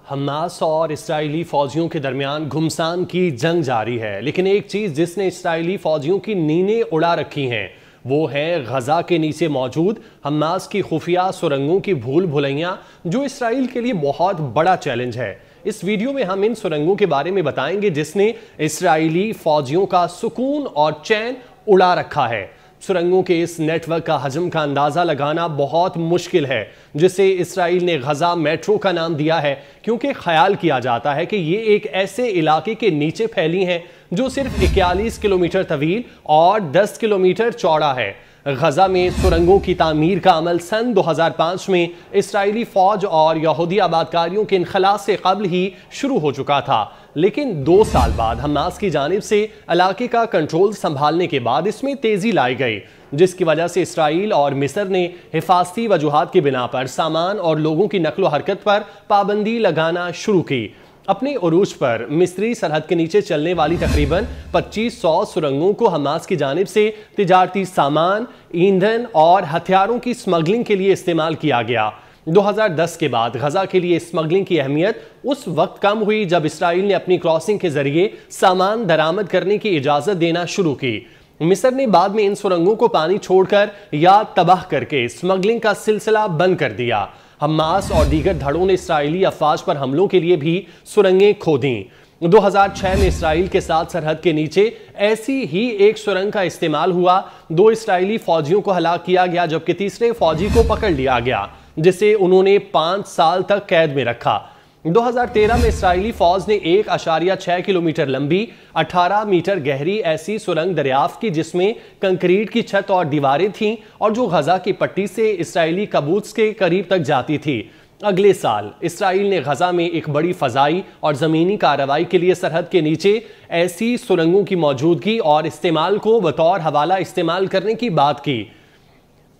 Hamas اور اسرائیلی فوجیوں کے درمیان گھمسان کی جنگ جاری ہے، لیکن ایک چیز جس نے اسرائیلی فوجیوں کی نیندیں اڑا رکھی ہیں وہ ہے غزہ کے نیچے موجود حماس کی خفیہ سرنگوں کی بھول بھلیاں، جو اسرائیل کے لیے بہت بڑا چیلنج ہے۔ اس ویڈیو میں ہم ان سرنگوں کے بارے میں بتائیں گے جس نے اسرائیلی فوجیوں کا سکون اور چین اڑا رکھا ہے۔ سرنگوں کے اس نیٹ ورک کا حجم کا اندازہ لگانا بہت مشکل ہے، جسے اسرائیل نے غزہ میٹرو کا نام دیا ہے کیونکہ خیال کیا جاتا ہے کہ یہ ایک ایسے علاقے کے نیچے پھیلی ہیں جو صرف 41 کلومیٹر طویل اور 10 کلومیٹر چوڑا ہے۔ غزہ میں سرنگوں کی تعمیر کا عمل سن 2005 میں اسرائیلی فوج اور یہودی آبادکاریوں کے انخلاء سے قبل ہی شروع ہو چکا تھا، لیکن 2 سال بعد حماس کی جانب سے علاقے کا کنٹرول سنبھالنے کے بعد اس میں تیزی لائی گئی، جس کی وجہ سے اسرائیل اور مصر نے حفاظتی وجوہات کی بنا پر سامان اور لوگوں کی نقل و حرکت پر پابندی لگانا شروع کی۔ اپنے عروج پر مصری سرحد کے نیچے چلنے والی تقریباً 2500 سرنگوں کو حماس کی جانب سے تجارتی سامان، ایندھن اور ہتھیاروں کی سمگلنگ کے لیے استعمال کیا گیا۔ 2010 کے بعد غزہ کے لیے سمگلنگ کی اہمیت اس وقت کم ہوئی جب اسرائیل نے اپنی کراسنگ کے ذریعے سامان درآمد کرنے کی اجازت دینا شروع کی۔ مصر نے بعد میں ان سرنگوں کو پانی چھوڑ کر یا تباہ کر کے سمگلنگ کا سلسلہ بند کر دیا۔ حماس اور دیگر دھڑوں نے اسرائیلی افواج پر حملوں کے لیے بھی سرنگیں کھودیں۔ 2006 میں اسرائیل کے ساتھ سرحد کے نیچے ایسی ہی ایک سرنگ کا استعمال ہوا۔ 2 اسرائیلی فوجیوں کو ہلاک کیا گیا جبکہ تیسرے فوجی کو پکڑ لیا گیا، جسے انہوں نے 5 سال تک قید میں رکھا۔ 2013 میں اسرائیلی فوج نے 1.6 کلومیٹر لمبی 18 میٹر گہری ایسی سرنگ دریافت کی جس میں کنکریٹ کی چھت اور دیواریں تھیں اور جو غزہ کی پٹی سے اسرائیلی قبوض کے قریب تک جاتی تھی۔ اگلے سال اسرائیل نے غزہ میں ایک بڑی فضائی اور زمینی کارروائی کے لیے سرحد کے نیچے ایسی سرنگوں کی موجودگی اور استعمال کو بطور حوالہ استعمال کرنے کی بات کی۔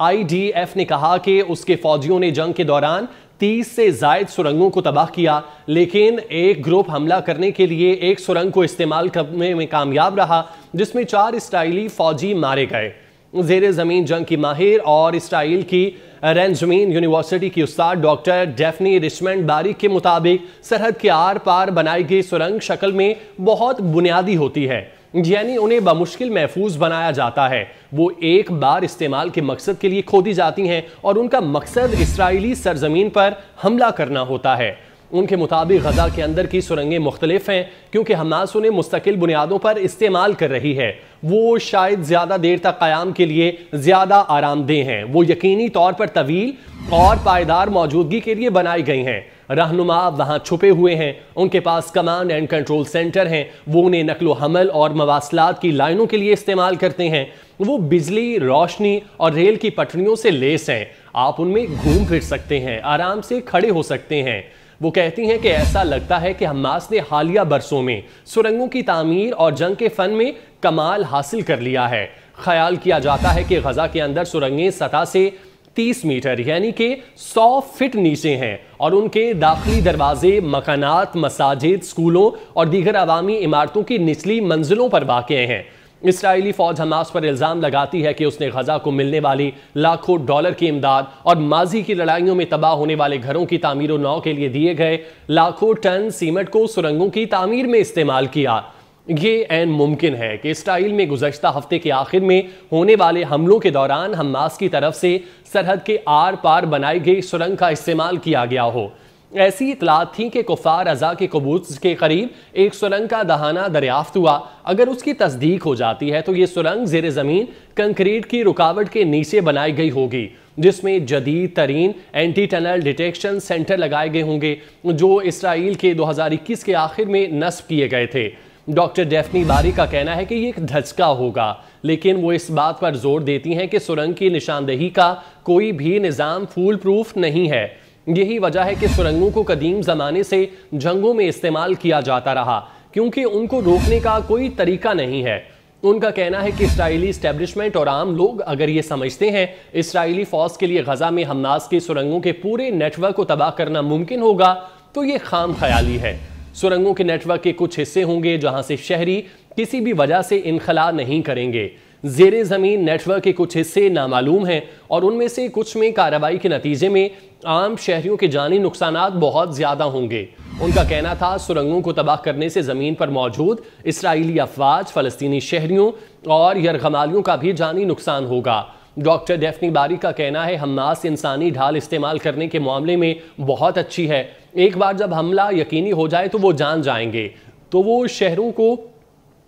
IDF نے کہا کہ اس کے فوجیوں نے جنگ کے دوران 30 سے زائد سرنگوں کو تباہ کیا، لیکن ایک گروپ حملہ کرنے کے لیے ایک سرنگ کو استعمال کرنے میں کامیاب رہا جس میں 4 اسرائیلی فوجی مارے گئے۔ زیر زمین جنگ کی ماہر اور اسرائیل کی رینجمین یونیورسٹی کی استاد ڈاکٹر ڈیفنی رچمنڈ باریک کے مطابق سرحد کے آر پار بنائی گئی سرنگ شکل میں بہت بنیادی ہوتی ہے، یعنی انہیں بمشکل محفوظ بنایا جاتا ہے۔ وہ ایک بار استعمال کے مقصد کے لیے کھودی جاتی ہیں اور ان کا مقصد اسرائیلی سرزمین پر حملہ کرنا ہوتا ہے۔ ان کے مطابق غزہ کے اندر کی سرنگیں مختلف ہیں کیونکہ حماس انہیں مستقل بنیادوں پر استعمال کر رہی ہے۔ وہ شاید زیادہ دیر تک قیام کے لیے زیادہ آرام دہ ہیں۔ وہ یقینی طور پر طویل اور پائیدار موجودگی کے لیے بنائی گئی ہیں۔ رہنما وہاں چھپے ہوئے ہیں، ان کے پاس کمانڈ اینڈ کنٹرول سینٹر ہیں، وہ انہیں نقل و حمل اور مواصلات کی لائنوں کے لیے استعمال کرتے ہیں۔ وہ بجلی، روشنی اور ریل کی پٹریوں سے لیس ہیں، آپ ان میں گھوم پھر سکتے ہیں، آرام سے کھڑے ہو سکتے ہیں۔ وہ کہتی ہیں کہ ایسا لگتا ہے کہ حماس نے حالیہ برسوں میں سرنگوں کی تعمیر اور جنگ کے فن میں کمال حاصل کر لیا ہے۔ خیال کیا جاتا ہے کہ غزہ کے اندر سرنگیں سطح سے 30 میٹر یعنی کہ 100 فٹ نیچے ہیں اور ان کے داخلی دروازے مکانات، مساجد، سکولوں اور دیگر عوامی عمارتوں کی نچلی منزلوں پر واقع ہیں۔ اسرائیلی فوج حماس پر الزام لگاتی ہے کہ اس نے غزہ کو ملنے والی لاکھوں ڈالر کی امداد اور ماضی کی لڑائیوں میں تباہ ہونے والے گھروں کی تعمیر و نو کے لیے دیے گئے لاکھوں ٹن سیمنٹ کو سرنگوں کی تعمیر میں استعمال کیا۔ یہ عین ممکن ہے کہ اسرائیل میں گزشتہ ہفتے کے آخر میں ہونے والے حملوں کے دوران حماس کی طرف سے سرحد کے آر پار بنائی گئی سرنگ کا استعمال کیا گیا ہو۔ ایسی اطلاعات تھیں کہ کفار غزہ کے قبوض کے قریب ایک سرنگ کا دہانہ دریافت ہوا۔ اگر اس کی تصدیق ہو جاتی ہے تو یہ سرنگ زیر زمین کنکریٹ کی رکاوٹ کے نیچے بنائی گئی ہوگی، جس میں جدید ترین اینٹی ٹنل ڈیٹیکشن سینٹر لگائے گئے ہوں گے جو اسرائیل کے 2021 کے آخر میں نصب کیے گئے تھے۔ ڈاکٹر ڈیفنی باری کا کہنا ہے کہ یہ ایک دھچکا ہوگا، لیکن وہ اس بات پر زور دیتی ہیں کہ سرنگ کی نشاندہی کا کوئی بھی نظام فول پروف نہیں ہے۔ یہی وجہ ہے کہ سرنگوں کو قدیم زمانے سے جنگوں میں استعمال کیا جاتا رہا کیونکہ ان کو روکنے کا کوئی طریقہ نہیں ہے۔ ان کا کہنا ہے کہ اسرائیلی اسٹیبلشمنٹ اور عام لوگ اگر یہ سمجھتے ہیں اسرائیلی فوج کے لیے غزہ میں حماس کی سرنگوں کے پورے نیٹ ورک کو تباہ کرنا ممکن ہوگا تو یہ خام خیالی ہے۔ سرنگوں کے نیٹ ورک کے کچھ حصے ہوں گے جہاں سے شہری کسی بھی وجہ سے انخلا نہیں کریں گے۔ زیر زمین نیٹ ورک کے کچھ حصے نامعلوم ہیں اور ان میں سے کچھ میں کارروائی کے نتیجے میں عام شہریوں کے جانی نقصانات بہت زیادہ ہوں گے۔ ان کا کہنا تھا سرنگوں کو تباہ کرنے سے زمین پر موجود اسرائیلی افواج، فلسطینی شہریوں اور یرغمالیوں کا بھی جانی نقصان ہوگا۔ ڈاکٹر ڈیفنی باری کا کہنا ہے حماس انسانی ڈھال استعمال کرنے کے معاملے میں بہت اچھی ہے، ایک بار جب حملہ یقینی ہو جائے تو وہ جان جائیں گے تو وہ شہروں کو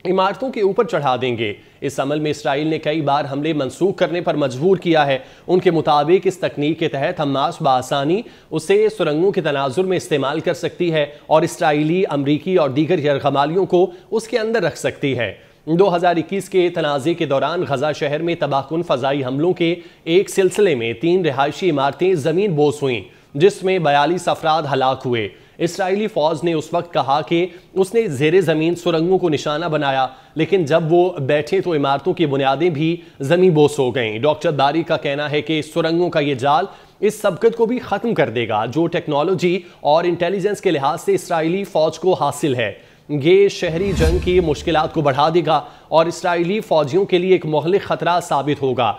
عمارتوں کے اوپر چڑھا دیں گے۔ اس عمل میں اسرائیل نے کئی بار حملے منسوخ کرنے پر مجبور کیا ہے۔ ان کے مطابق اس تکنیک کے تحت حماس بآسانی اسے سرنگوں کے تناظر میں استعمال کر سکتی ہے اور اسرائیلی، امریکی اور دیگر یرغمالیوں کو اس کے اندر رکھ سکتی ہے۔ 2021 کے تنازع کے دوران غزہ شہر میں تباہ کن فضائی حملوں کے ایک سلسلے میں 3 رہائشی عمارتیں زمین بوس ہوئیں، جس میں 42 افراد ہلاک ہوئے۔ اسرائیلی فوج نے اس وقت کہا کہ اس نے زیر زمین سرنگوں کو نشانہ بنایا، لیکن جب وہ بیٹھے تو عمارتوں کی بنیادیں بھی زمین بوس ہو گئیں۔ ڈاکٹر باری کا کہنا ہے کہ سرنگوں کا یہ جال اس سبقت کو بھی ختم کر دے گا جو ٹیکنالوجی اور انٹیلیجنس کے لحاظ سے اسرائیلی فوج کو حاصل ہے۔ یہ شہری جنگ کی مشکلات کو بڑھا دے گا اور اسرائیلی فوجیوں کے لیے ایک مہلک خطرہ ثابت ہوگا۔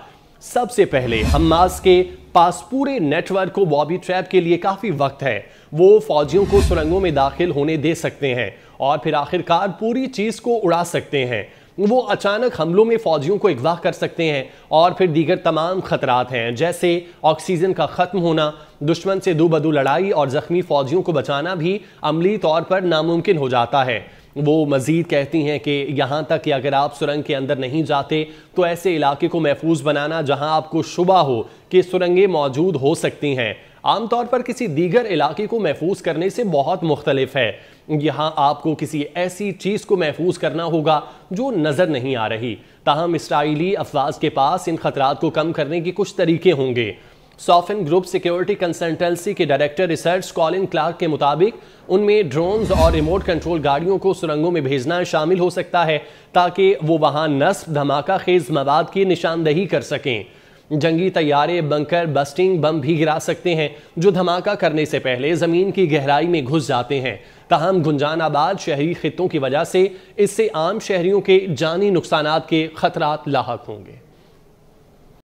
سب سے پہلے حماس کے پاس پورے نیٹ ورک کو بوبی ٹریپ کے لیے کافی وقت ہے۔ وہ فوجیوں کو سرنگوں میں داخل ہونے دے سکتے ہیں اور پھر آخرکار پوری چیز کو اڑا سکتے ہیں۔ وہ اچانک حملوں میں فوجیوں کو اغوا کر سکتے ہیں اور پھر دیگر تمام خطرات ہیں جیسے آکسیجن کا ختم ہونا، دشمن سے دو بدو لڑائی اور زخمی فوجیوں کو بچانا بھی عملی طور پر ناممکن ہو جاتا ہے۔ وہ مزید کہتی ہیں کہ یہاں تک کہ اگر آپ سرنگ کے اندر نہیں جاتے تو ایسے علاقے کو محفوظ بنانا جہاں آپ کو شبہ ہو کہ سرنگیں موجود ہو سکتی ہیں، عام طور پر کسی دیگر علاقے کو محفوظ کرنے سے بہت مختلف ہے۔ یہاں آپ کو کسی ایسی چیز کو محفوظ کرنا ہوگا جو نظر نہیں آ رہی۔ تاہم اسرائیلی افواج کے پاس ان خطرات کو کم کرنے کے کچھ طریقے ہوں گے۔ سوفن گروپ سیکیورٹی کنسلٹنسی کے ڈائریکٹر ریسرچ کالن کلارک کے مطابق ان میں ڈرونز اور ریموٹ کنٹرول گاڑیوں کو سرنگوں میں بھیجنا شامل ہو سکتا ہے تاکہ وہ وہاں نصب دھماکہ خیز مواد کی نشاندہی کر سکیں۔ جنگی طیارے بنکر بسٹنگ بم بھی گرا سکتے ہیں جو دھماکہ کرنے سے پہلے زمین کی گہرائی میں گھس جاتے ہیں۔ تاہم گنجان آباد شہری خطوں کی وجہ سے اس سے عام شہریوں کے جانی نقصانات کے خطرات لاحق ہوں گے۔